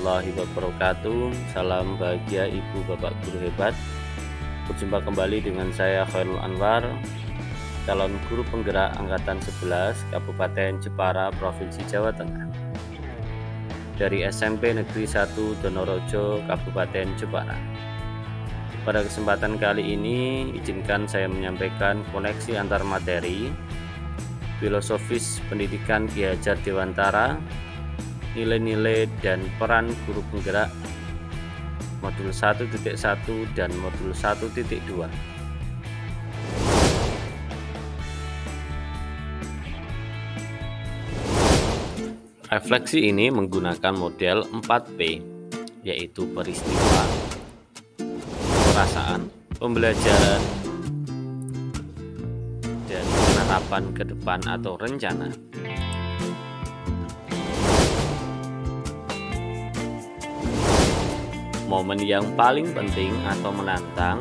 warahmatullahi wabarakatuh. Salam bahagia Ibu Bapak Guru hebat. Berjumpa kembali dengan saya Khairul Anwar, calon guru penggerak angkatan 11 Kabupaten Jepara, Provinsi Jawa Tengah, dari SMP Negeri 1 Donorojo, Kabupaten Jepara. Pada kesempatan kali ini, izinkan saya menyampaikan koneksi antar materi filosofis pendidikan Ki Hajar Dewantara, nilai-nilai dan peran guru penggerak modul 1.1 dan modul 1.2. Refleksi ini menggunakan model 4P, yaitu peristiwa, perasaan, pembelajaran, dan penerapan ke depan atau rencana. Momen yang paling penting atau menantang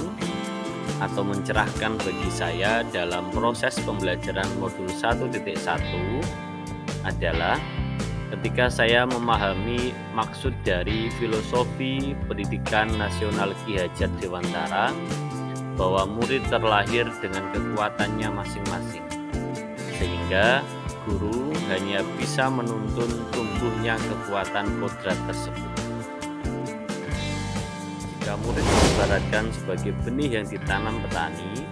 atau mencerahkan bagi saya dalam proses pembelajaran modul 1.1 adalah ketika saya memahami maksud dari filosofi pendidikan nasional Ki Hajar Dewantara, bahwa murid terlahir dengan kekuatannya masing-masing, sehingga guru hanya bisa menuntun tumbuhnya kekuatan kodrat tersebut. Jika murid diibaratkan sebagai benih yang ditanam petani,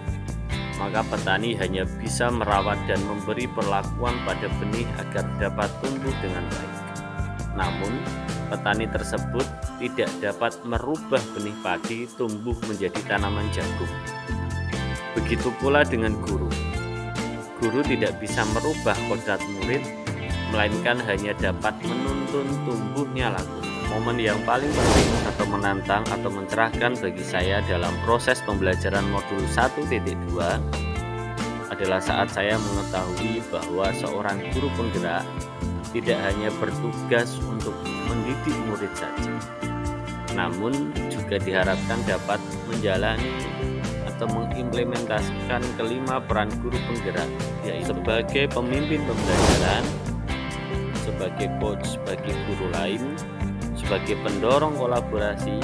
maka petani hanya bisa merawat dan memberi perlakuan pada benih agar dapat tumbuh dengan baik. Namun, petani tersebut tidak dapat merubah benih padi tumbuh menjadi tanaman jagung. Begitu pula dengan guru. Guru tidak bisa merubah kodrat murid, melainkan hanya dapat menuntun tumbuhnya laku. Momen yang paling penting atau menantang atau mencerahkan bagi saya dalam proses pembelajaran modul 1.2 adalah saat saya mengetahui bahwa seorang guru penggerak tidak hanya bertugas untuk mendidik murid saja, namun juga diharapkan dapat menjalani atau mengimplementasikan kelima peran guru penggerak, yaitu sebagai pemimpin pembelajaran, sebagai coach bagi guru lain, sebagai pendorong kolaborasi,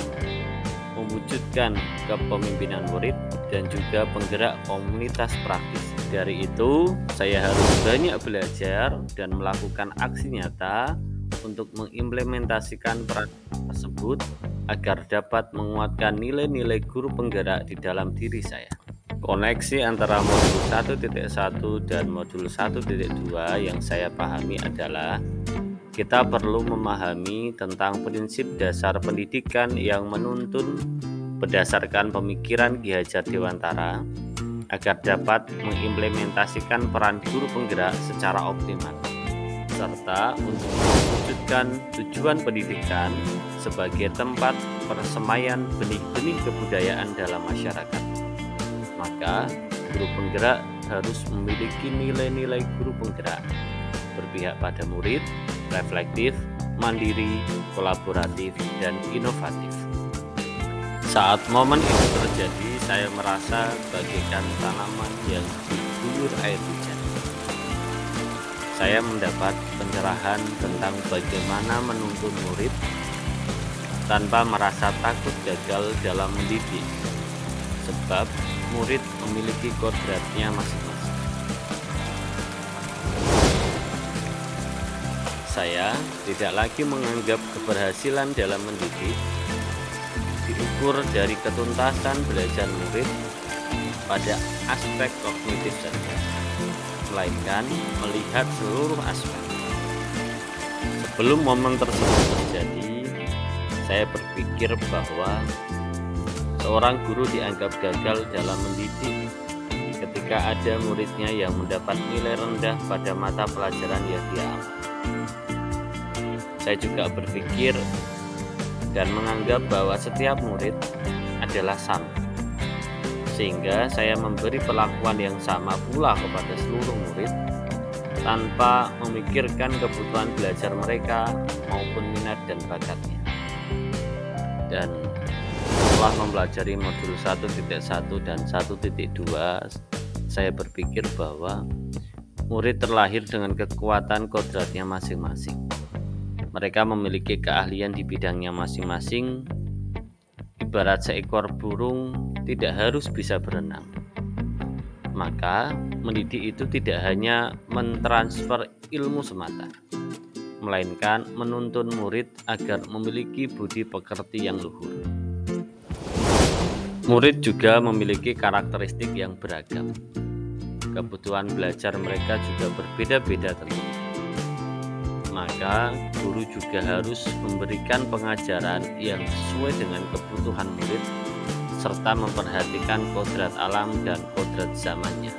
mewujudkan kepemimpinan murid, dan juga penggerak komunitas praktis. Dari itu, saya harus banyak belajar dan melakukan aksi nyata untuk mengimplementasikan peran tersebut agar dapat menguatkan nilai-nilai guru penggerak di dalam diri saya. Koneksi antara modul 1.1 dan modul 1.2 yang saya pahami adalah kita perlu memahami tentang prinsip dasar pendidikan yang menuntun berdasarkan pemikiran Ki Hajar Dewantara agar dapat mengimplementasikan peran guru penggerak secara optimal, serta untuk mewujudkan tujuan pendidikan sebagai tempat persemaian benih-benih kebudayaan dalam masyarakat. Maka, guru penggerak harus memiliki nilai-nilai guru penggerak, berpihak pada murid, reflektif, mandiri, kolaboratif, dan inovatif. Saat momen itu terjadi, saya merasa bagaikan tanaman yang diguyur air hujan. Saya mendapat pencerahan tentang bagaimana menuntun murid tanpa merasa takut gagal dalam mendidik, sebab murid memiliki kodratnya masing-masing. Saya tidak lagi menganggap keberhasilan dalam mendidik diukur dari ketuntasan belajar murid pada aspek kognitif saja, melainkan melihat seluruh aspek. Sebelum momen tersebut terjadi, saya berpikir bahwa seorang guru dianggap gagal dalam mendidik ketika ada muridnya yang mendapat nilai rendah pada mata pelajaran yang dia ambil. Saya juga berpikir dan menganggap bahwa setiap murid adalah sama, sehingga saya memberi perlakuan yang sama pula kepada seluruh murid tanpa memikirkan kebutuhan belajar mereka maupun minat dan bakatnya. Dan setelah mempelajari modul 1.1 dan 1.2, saya berpikir bahwa murid terlahir dengan kekuatan kodratnya masing-masing. Mereka memiliki keahlian di bidangnya masing-masing. Ibarat seekor burung tidak harus bisa berenang. Maka mendidik itu tidak hanya mentransfer ilmu semata, melainkan menuntun murid agar memiliki budi pekerti yang luhur. Murid juga memiliki karakteristik yang beragam. Kebutuhan belajar mereka juga berbeda-beda tentunya. Maka guru juga harus memberikan pengajaran yang sesuai dengan kebutuhan murid serta memperhatikan kodrat alam dan kodrat zamannya.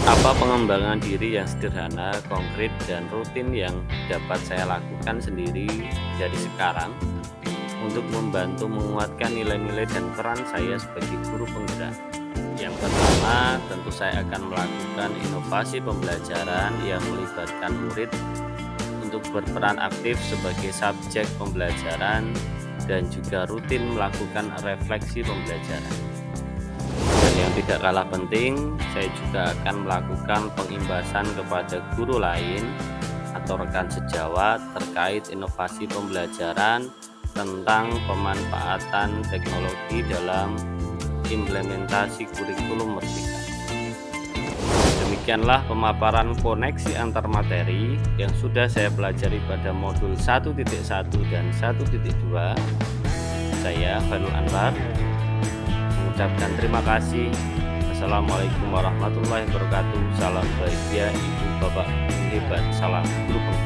Apa pengembangan diri yang sederhana, konkret, dan rutin yang dapat saya lakukan sendiri dari sekarang untuk membantu menguatkan nilai-nilai dan peran saya sebagai guru penggerak? Yang pertama, tentu saya akan melakukan inovasi pembelajaran yang melibatkan murid untuk berperan aktif sebagai subjek pembelajaran dan juga rutin melakukan refleksi pembelajaran. Dan yang tidak kalah penting, saya juga akan melakukan pengimbasan kepada guru lain atau rekan sejawat terkait inovasi pembelajaran tentang pemanfaatan teknologi dalam implementasi kurikulum Merdeka. Demikianlah pemaparan koneksi antar materi yang sudah saya pelajari pada modul 1.1 dan 1.2. Saya Khairul Anwar mengucapkan terima kasih. Assalamualaikum warahmatullahi wabarakatuh. Salam bahagia Ibu Bapak hebat. Salam guru.